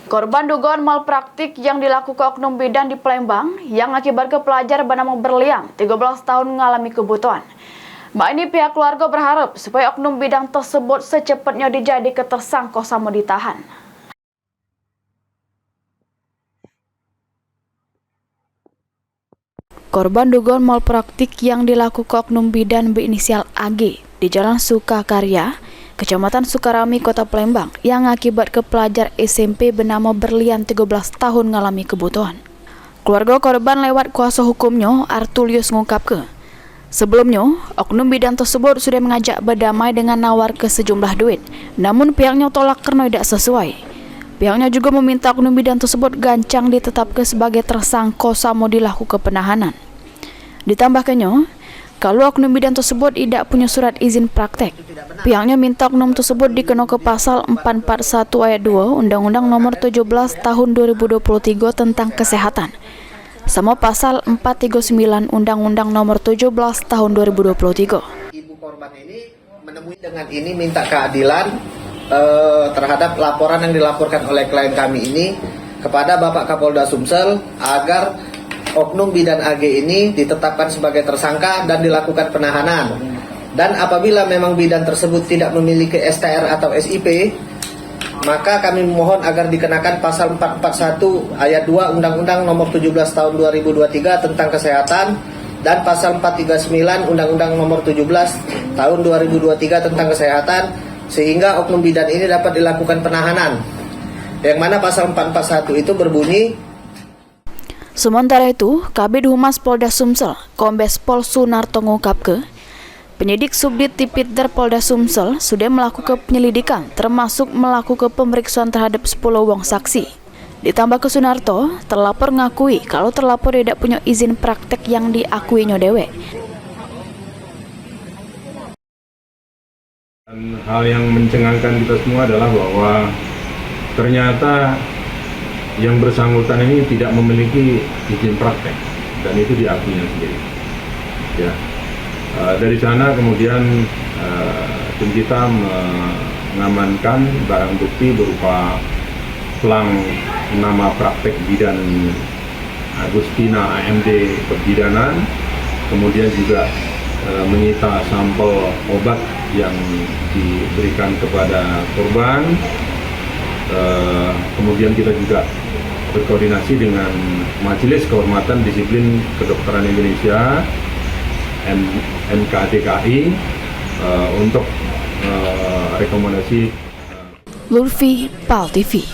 Korban dugaan malpraktik yang dilakukan oknum bidan di Palembang yang akibatkan pelajar bernama Berlian, 13 tahun mengalami kebutuhan. Mbak ini pihak keluarga berharap supaya oknum bidan tersebut secepatnya dijadikan tersangka sama ditahan. Korban dugaan malpraktik yang dilakukan oknum bidan berinisial AG di Jalan Sukakarya, Kecamatan Sukarami, Kota Palembang, yang akibat ke pelajar SMP bernama Berlian 13 tahun mengalami kebutuhan. Keluarga korban lewat kuasa hukumnya, Artulius mengungkapkan, sebelumnya, oknum bidan tersebut sudah mengajak berdamai dengan nawar ke sejumlah duit, namun pihaknya tolak karena tidak sesuai. Pihaknya juga meminta oknum bidan tersebut gancang ditetapkan sebagai tersangka sama dilakukan penahanan. Ditambahkannya, kalau oknum bidan tersebut tidak punya surat izin praktek, pihaknya minta oknum tersebut dikenakan ke pasal 441 ayat 2 Undang-Undang Nomor 17 Tahun 2023 tentang Kesehatan, sama pasal 439 Undang-Undang Nomor 17 Tahun 2023. Ibu korban ini menemui dengan ini minta keadilan terhadap laporan yang dilaporkan oleh klien kami ini kepada Bapak Kapolda Sumsel agar oknum bidan AG ini ditetapkan sebagai tersangka dan dilakukan penahanan. Dan apabila memang bidan tersebut tidak memiliki STR atau SIP, maka kami mohon agar dikenakan pasal 441 ayat 2 Undang-Undang Nomor 17 Tahun 2023 tentang Kesehatan dan pasal 439 Undang-Undang Nomor 17 Tahun 2023 tentang Kesehatan, sehingga oknum bidan ini dapat dilakukan penahanan. Yang mana pasal 441 itu berbunyi, sementara itu, Kabid Humas Polda Sumsel, Kombes Pol Sunarto mengungkapkan, penyidik Subdit Tipidder Polda Sumsel sudah melakukan penyelidikan, termasuk melakukan pemeriksaan terhadap 10 wong saksi. Ditambah ke Sunarto, terlapor mengakui kalau terlapor tidak punya izin praktek yang diakuinya dewek. Hal yang mencengangkan kita semua adalah bahwa ternyata yang bersangkutan ini tidak memiliki izin praktek dan itu diakuinya sendiri. Ya, dari sana kemudian tim kita mengamankan barang bukti berupa pelang nama praktek bidan Agustina AMD Perbidanan, kemudian juga menyita sampel obat yang diberikan kepada korban. Kemudian kita juga berkoordinasi dengan Majelis Kehormatan Disiplin Kedokteran Indonesia MKDKI untuk rekomendasi. Lutfi, PAL TV.